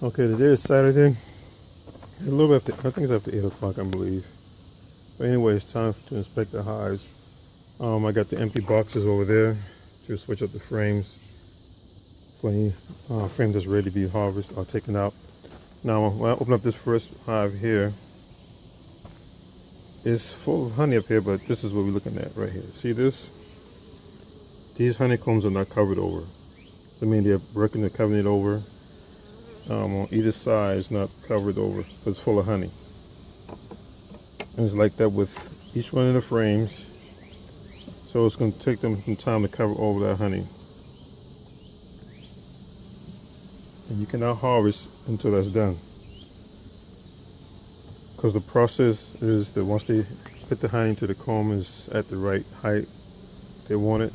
Okay, today is Saturday. A little bit after, I think it's after 8 o'clock, I believe. But anyway, it's time to inspect the hives. I got the empty boxes over there to switch up the frames for any frame that's ready to be harvested or taken out. Now, when I open up this first hive here, it's full of honey up here, but this is what we're looking at right here. See this? These honeycombs are not covered over. I mean, they're working to cover it over. On either side, it's not covered over, but it's full of honey. And it's like that with each one of the frames. So it's going to take them some time to cover over that honey. And you cannot harvest until that's done. Because the process is that once they put the honey into the comb is at the right height they want it,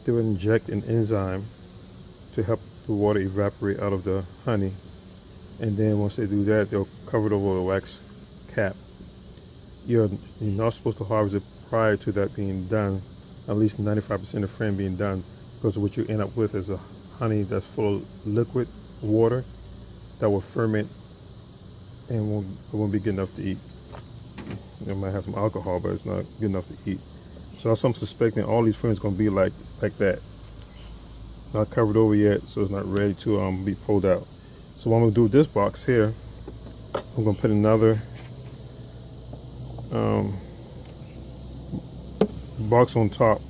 they will inject an enzyme to help the water evaporate out of the honey. And then once they do that, they'll cover it over the wax cap. You're not supposed to harvest it prior to that being done, at least 95% of the frame being done, because what you end up with is a honey that's full of liquid water that will ferment and won't be good enough to eat. It might have some alcohol, but it's not good enough to eat. So that's what I'm suspecting. All these frames going to be like that. Not covered over yet, so it's not ready to be pulled out. So what I'm going to do with this box here, I'm going to put another box on top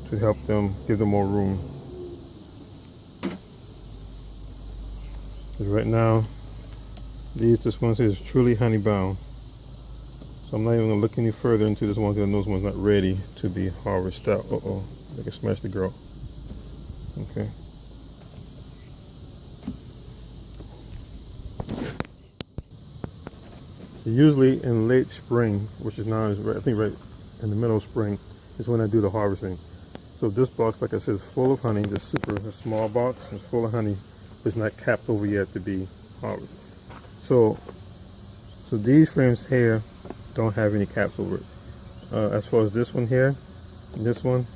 to help them, give them more room. Because right now, this one says truly honey bound. So I'm not even going to look any further into this one because I know this one's not ready to be harvested out. Uh-oh, I can smash the girl. Okay. So usually in late spring, which is now, I think right in the middle of spring, is when I do the harvesting. So this box, like I said, is full of honey. This super small box is full of honey, but it's not capped over yet to be harvested. So these frames here don't have any caps over it. As far as this one here, and this one,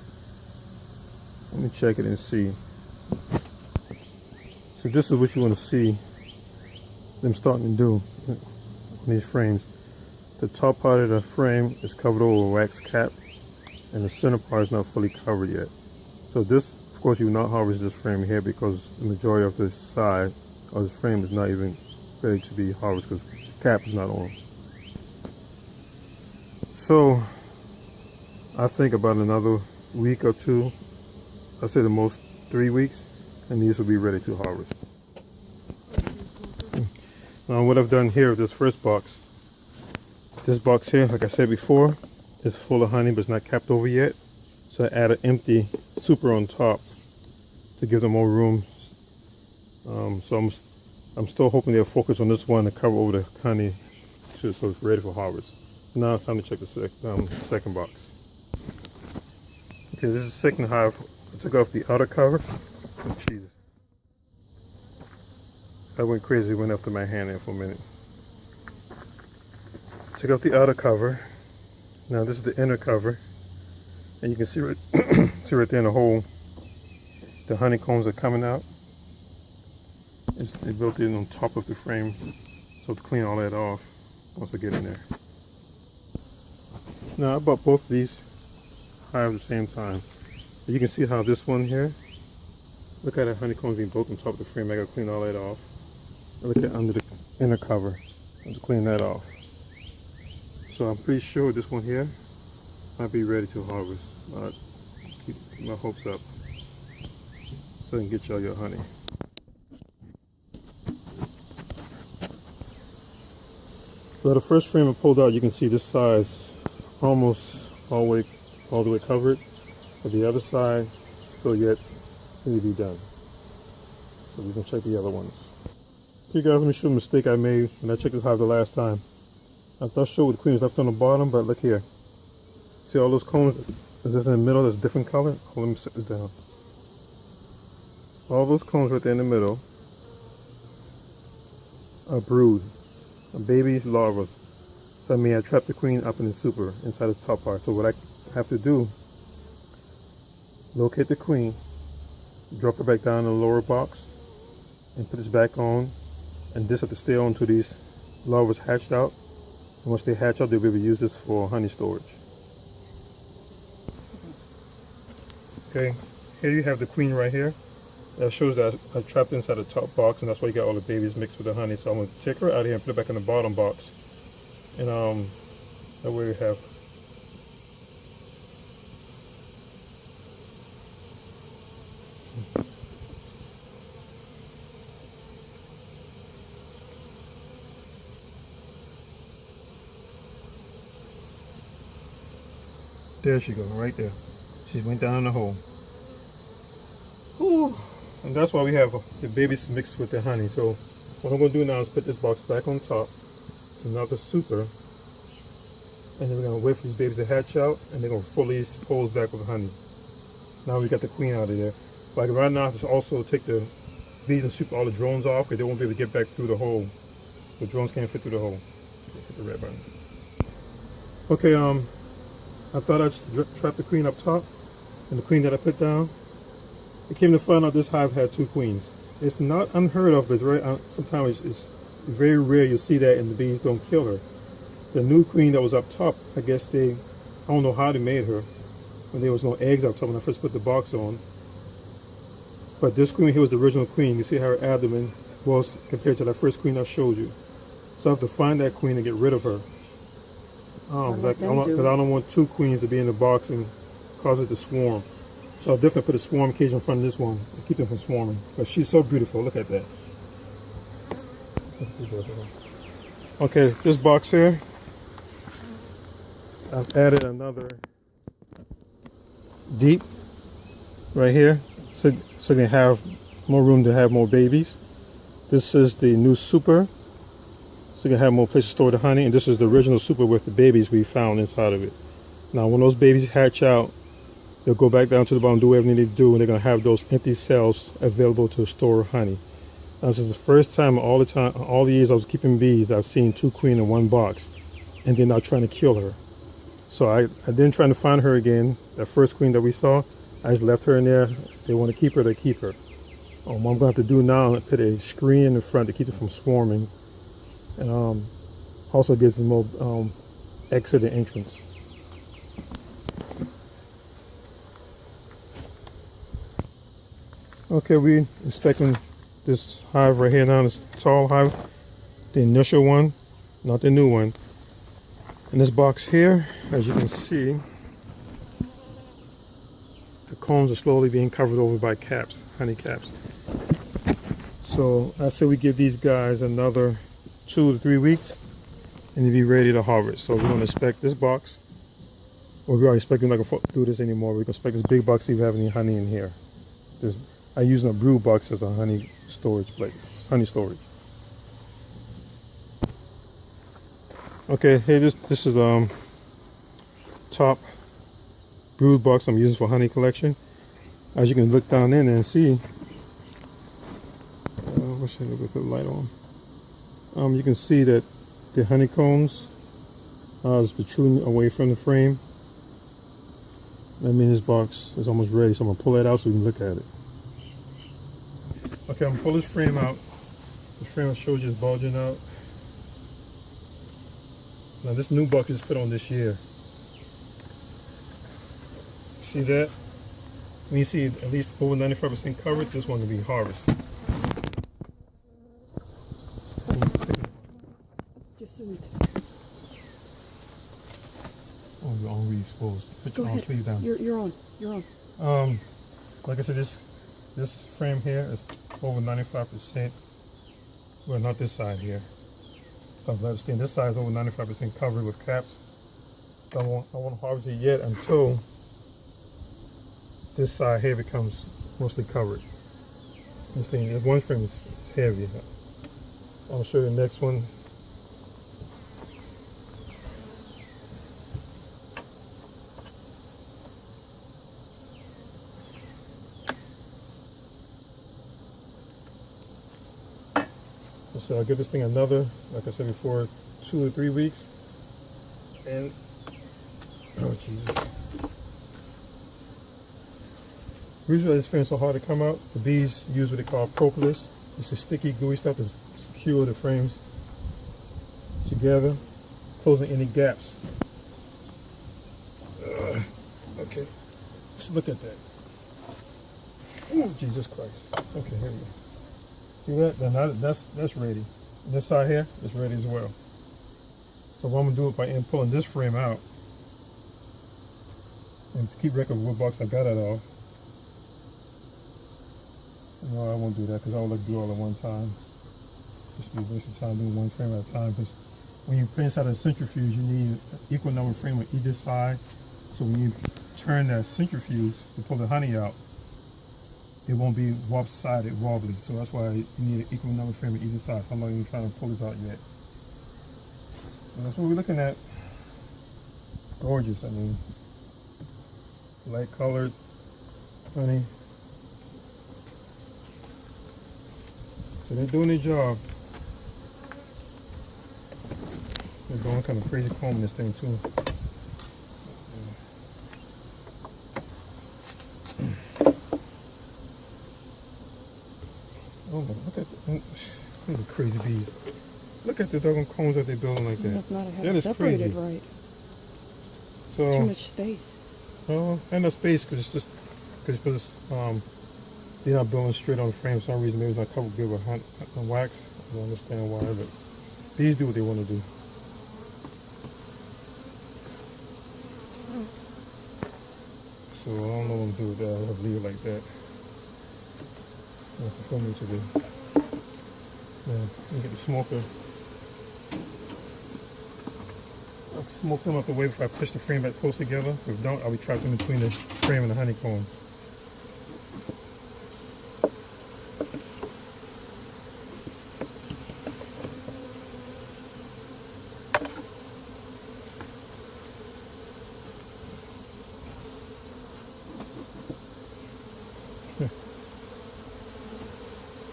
let me check it and see. So this is what you want to see them starting to do on these frames. The top part of the frame is covered over a wax cap, and the center part is not fully covered yet. So this, of course, you will not harvest this frame here because the majority of the side of the frame is not even ready to be harvested because the cap is not on. So I think about another week or two, I'd say the most 3 weeks, and these will be ready to harvest. Now what I've done here with this first box, this box here, like I said before, is full of honey but it's not capped over yet. So I add an empty super on top to give them more room. So I'm still hoping they'll focus on this one to cover over the honey so it's ready for harvest. Now it's time to check the second box. Okay, this is the second hive. I took off the outer cover. Oh, Jesus. I went crazy, went after my hand there for a minute. Took off the outer cover. Now this is the inner cover. And you can see right, see right there in the hole, the honeycombs are coming out. They built in on top of the frame. So to clean all that off once I get in there. Now I bought both of these hives at the same time. You can see how this one here, look at the honeycombs being built on top of the frame. I gotta clean all that off. And look at under the inner cover. I have to clean that off. So I'm pretty sure this one here might be ready to harvest. Keep my hopes up so I can get y'all your honey. So the first frame I pulled out, you can see this size almost all the way covered, but the other side still yet need to be done. So we can check the other ones. Okay guys, let me show you a mistake I made when I checked this hive the last time. I thought sure with the queen was left on the bottom, but look here. See all those combs that's in the middle that's different color? Oh, let me set this down. All those combs right there in the middle are brood, a baby's larvae. So I mean I trapped the queen up in the super inside the top part. So what I have to do, locate the queen, drop her back down in the lower box, and put this back on, and this have to stay on until these larvae hatched out. And once they hatch out, they'll be able to use this for honey storage. Okay, here you have the queen right here. That shows that I trapped inside the top box, and that's why you got all the babies mixed with the honey. So I'm going to take her out of here and put it back in the bottom box. And that way we have. There she goes, right there. She went down in the hole. Ooh. And that's why we have the babies mixed with the honey. So what I'm going to do now is put this box back on top. It's another super. And then we're going to wait for these babies to hatch out, and they're going to fill these holes back with honey. Now we got the queen out of there. But right now, just also take the bees and super all the drones off, because they won't be able to get back through the hole. The drones can't fit through the hole. Hit the red button. Okay, I thought I'd trap the queen up top, and the queen that I put down. I came to find out this hive had 2 queens. It's not unheard of, but it's very, sometimes it's very rare you see that and the bees don't kill her. The new queen that was up top, I guess I don't know how they made her when there was no eggs up top when I first put the box on. But this queen here was the original queen. You see how her abdomen was compared to that first queen I showed you. So I have to find that queen and get rid of her. Because I don't want 2 queens to be in the box and cause it to swarm. So I'll definitely put a swarm cage in front of this one to keep them from swarming. But she's so beautiful. Look at that. Okay, this box here, I've added another deep right here, so you can have more room to have more babies. This is the new super, so you can have more place to store the honey. And this is the original super with the babies we found inside of it. Now when those babies hatch out, they'll go back down to the bottom, do whatever they need to do, and they're going to have those empty cells available to store honey. Now, this is the first time all the years I was keeping bees, I've seen 2 queens in one box, and they're not trying to kill her. So I didn't try to find her again. That first queen that we saw, I just left her in there. If they want to keep her, they keep her. What I'm going to have to do now is put a screen in the front to keep it from swarming, and also gives them more exit and entrance. Okay, we inspecting this hive right here now, this tall hive, the initial one, not the new one. In this box here, as you can see, the combs are slowly being covered over by caps, honey caps. So I say we give these guys another 2 to 3 weeks and they'll be ready to harvest. So we're going to inspect this box. Well, we are expecting not going to do this anymore. We're going to inspect this big box, see if we have any honey in here. I'm using a brood box as a honey storage place, honey storage. Okay, hey, this is top brood box I'm using for honey collection. As you can look down in and see, what should I put the light on? You can see that the honeycombs is protruding away from the frame. That means this box is almost ready, so I'm gonna pull that out so we can look at it. Okay, I'm gonna pull this frame out. The frame shows you it's bulging out. Now this new box is put on this year. See that? When you see at least over 95% covered, this one will be harvested. Oh, you're already exposed. Put your arm sleeve down. You're on. Like I said, this frame here is over 95%. Well, not this side here. So I'm understanding this side is over 95% covered with caps. So I won't harvest it yet until this side here becomes mostly covered. This one frame is heavy. I'll show you the next one. So I'll give this thing another, like I said before, 2 or 3 weeks. And, oh Jesus. The reason why this frame is so hard to come out, the bees use what they call propolis. It's a sticky, gooey stuff to secure the frames together, closing any gaps. Okay, let's look at that. Oh, Jesus Christ. Okay, here we go. See that? Then that's ready. This side here is ready as well. So what I'm gonna do by pulling this frame out, and to keep record of what box I got it off. No, I won't do that because I would like to do all at one time. Just be wasting time doing one frame at a time. Because when you put inside a centrifuge, you need an equal number of frames on either side. So when you turn that centrifuge to pull the honey out, it won't be lopsided, wobbly. So that's why you need an equal number of frames on either side. So I'm not even trying to pull this out yet. And that's what we're looking at. It's gorgeous. I mean, light colored honey. So they're doing their job. They're going kind of crazy combing this thing too. Oh my, look at the crazy bees. Look at the doggone combs that they're building like that. Must not have had That it is separated crazy. right. So, Too much space. well, and no space because it's just because they're not building straight on the frame for some reason. Maybe it's not covered good with wax. I don't understand why, but these do what they want to do. So I don't know what I'm doing with that. I'll have to leave it like that. That's for me to do. Yeah, let me get the smoker. I'll smoke them out the way before I push the frame back close together. If don't, I'll be trapped in between the frame and the honeycomb.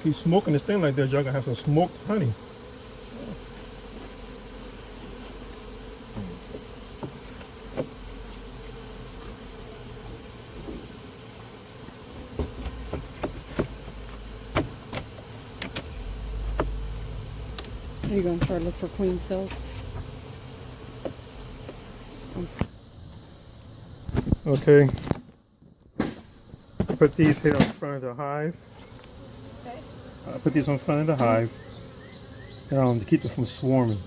Keep smoking this thing like that, y'all gonna have some smoked honey. Are you going to try to look for queen cells? Okay. Put these here in front of the hive. Okay. I put these on front of the hive to keep it from swarming.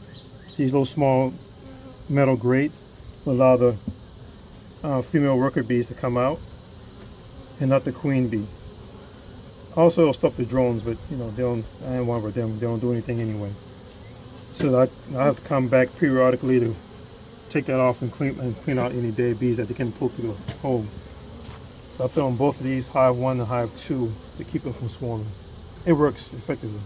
These little small metal grate will allow the female worker bees to come out and not the queen bee. Also, it'll stop the drones, but you know, I ain't one of them. They don't do anything anyway. So I have to come back periodically to take that off and clean out any dead bees that they can pull through the hole. So I put on both of these, hive 1 and hive 2, to keep them from swarming. It works effectively.